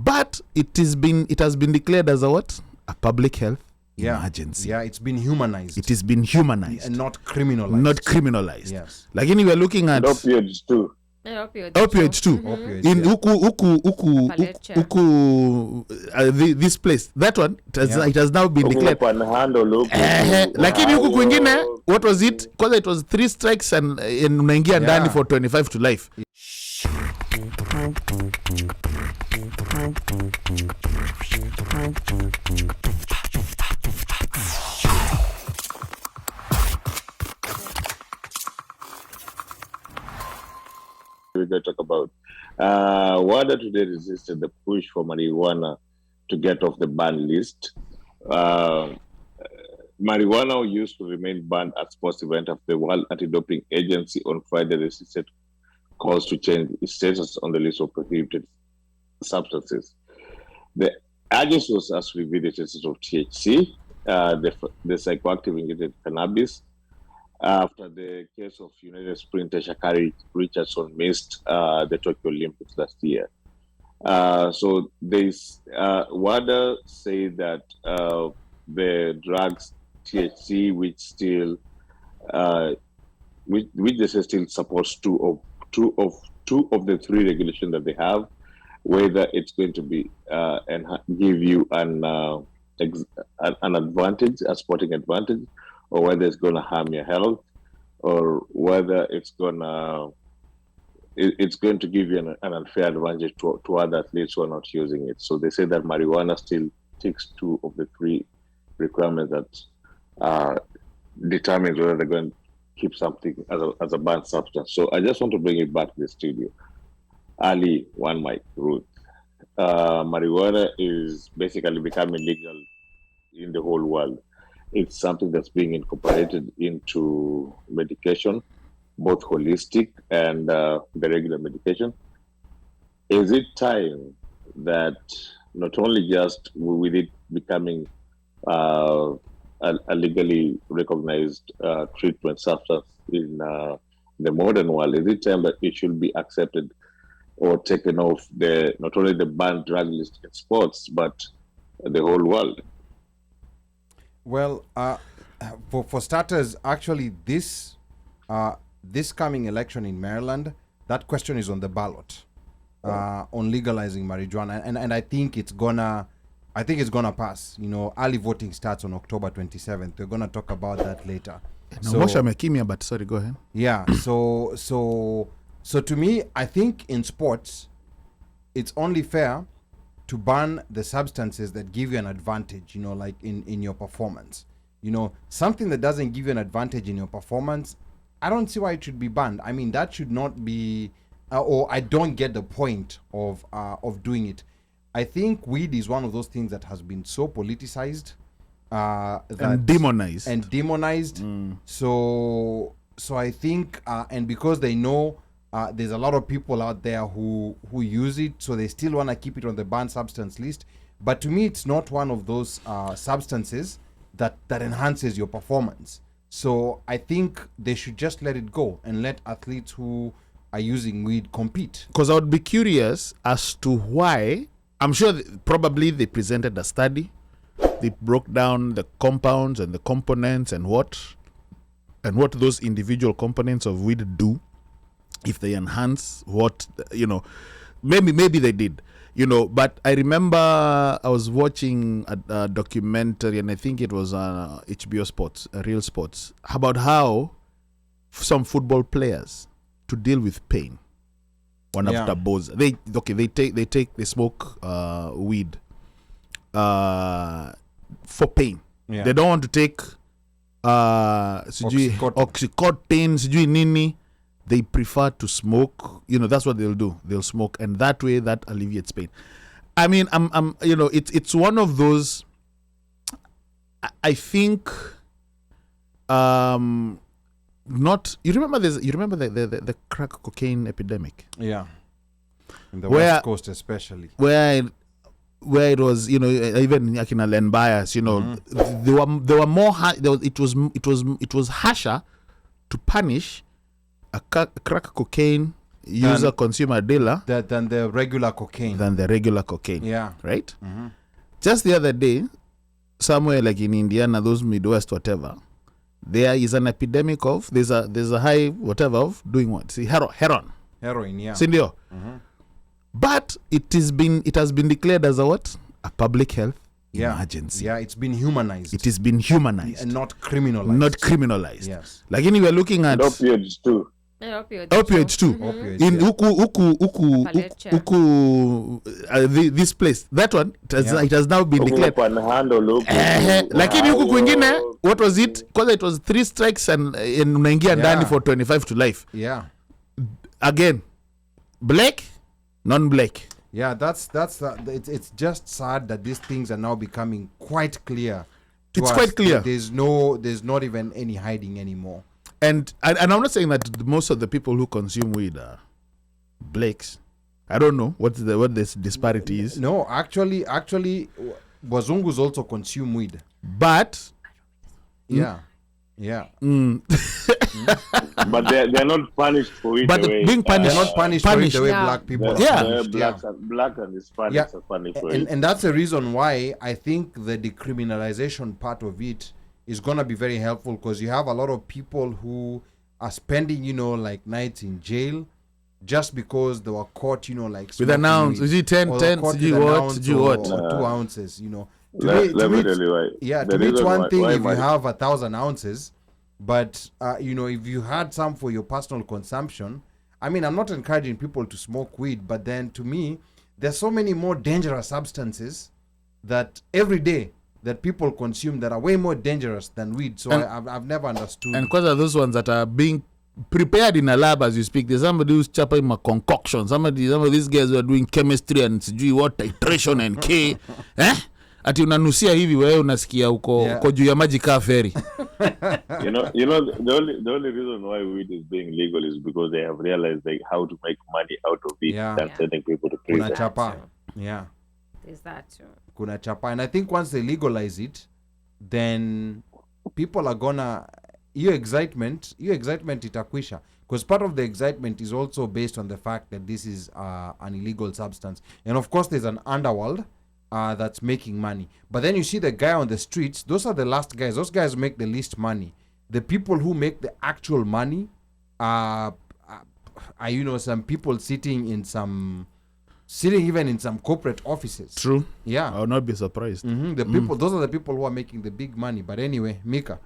But it has been declared as a what? A public health emergency. Yeah, it's been humanized. It has been humanized. And not criminalized. Yes. Like we are looking at opioids too. Opioids too. Opioids, In this place. That one, it has now been declared. Lakini huku kwingine, what was it? Because it was 3 strikes and unaingia ndani for 25 to life. We're going to talk about WADA today resisted the push for marijuana to get off the ban list. Marijuana used to remain banned at sports events after the World Anti-Doping Agency on Friday resisted calls to change its status on the list of prohibited substances. The agency was asked to review the status of THC, the psychoactive ingredient cannabis, after the case of United sprinter Sha'Carri Richardson missed the Tokyo Olympics last year. So WADA say that the drugs THC, which they say still supports two of the 3 regulations that they have, whether it's going to be and give you an advantage, a sporting advantage, or whether it's going to harm your health, or whether it's going to give you an unfair advantage to other athletes who are not using it. So they say that marijuana still ticks 2 of the 3 requirements that determines whether they're going to keep something as a banned substance. So I just want to bring it back to the studio. Ali, OneMic, Ruth. Marijuana is basically becoming legal in the whole world. It's something that's being incorporated into medication, both holistic and the regular medication. Is it time that not only just with it becoming a legally recognized treatment substance in the modern world, is it time that it should be accepted or taken off not only the banned drug list in sports, but the whole world? Well, for starters, actually, this coming election in Maryland, that question is on the ballot on legalizing marijuana, and I think it's gonna pass. Early voting starts on October 27th. We're gonna talk about that later. But sorry, go ahead. Yeah. So to me, I think in sports, it's only fair to ban the substances that give you an advantage, like in your performance. Something that doesn't give you an advantage in your performance, I don't see why it should be banned. I mean, that should not be, or I don't get the point of doing it. I think weed is one of those things that has been so politicized and demonized. So I think, and because they know there's a lot of people out there who use it, so they still want to keep it on the banned substance list. But to me, it's not one of those substances that enhances your performance. So I think they should just let it go and let athletes who are using weed compete. Because I would be curious as to why. I'm sure probably they presented a study. They broke down the compounds and the components and what those individual components of weed do. If they enhance maybe they did, but I remember I was watching a documentary, and I think it was HBO Sports, Real Sports, about how some football players, to deal with pain, after balls, they smoke weed for pain. Yeah. They don't want to take oxycontin, sijui nini. They prefer to smoke. That's what they'll do. They'll smoke, and that way that alleviates pain. I mean, it's one of those. I think, not. You remember the crack cocaine epidemic? Yeah, in the West Coast especially. Where it was, even like in Len Bias, Mm-hmm. there were more. It was harsher to punish a crack cocaine user, consumer, dealer than the regular cocaine. Yeah. Right? Just the other day, somewhere like in Indiana, those Midwest, whatever, there is an epidemic of, there's a high, whatever, of doing what? See, heroin, yeah. Sindio. But it has been declared as a what? A public health emergency. Yeah, it's been humanized. It has been humanized. And not criminalized. Yes. Like we are looking at opioids too. Opioids too. In this place, that one it has now been declared. Like in huku kwingine, what was it? Because it was 3 strikes and unaingia ndani for 25 to life. Yeah. Again, black, non-black. Yeah, it's just sad that these things are now becoming quite clear. It's quite clear. There's not even any hiding anymore. And I'm not saying that most of the people who consume weed are blacks. I don't know what this disparity is. No, actually, Wazungus also consume weed. But yeah. But they're not punished for it. But being punished, they're not punished for it the way black people are. Black and Hispanics are punished for it. And that's the reason why I think the decriminalization part of it is gonna be very helpful, because you have a lot of people who are spending, like nights in jail just because they were caught, like with an ounce. Is it 10, what? 2 ounces, Let me tell you why. Yeah, to me it's one thing if you have 1,000 ounces, but if you had some for your personal consumption, I mean, I'm not encouraging people to smoke weed, but then to me, there's so many more dangerous substances that every day that people consume that are way more dangerous than weed. So I've never understood. And because of those ones that are being prepared in a lab as you speak, there's somebody who's chopping a concoction. Some of these guys are doing chemistry and what titration and K. Ati unanusia hivi wewe unasikia uko juu ya maji kaa ferry. The only reason why weed is being legal is because they have realized how to make money out of it than sending people to prison. Kuna chapa. Yeah. Is that true? Kuna chapa. And I think once they legalize it, then people are gonna your excitement itakwisha, because part of the excitement is also based on the fact that this is an illegal substance, and of course there's an underworld that's making money. But then you see the guy on the streets, those are the last guys. Those guys make the least money. The people who make the actual money are some people sitting even in some corporate offices. True. Yeah. I will not be surprised. The people, those are the people who are making the big money. But anyway, Mika.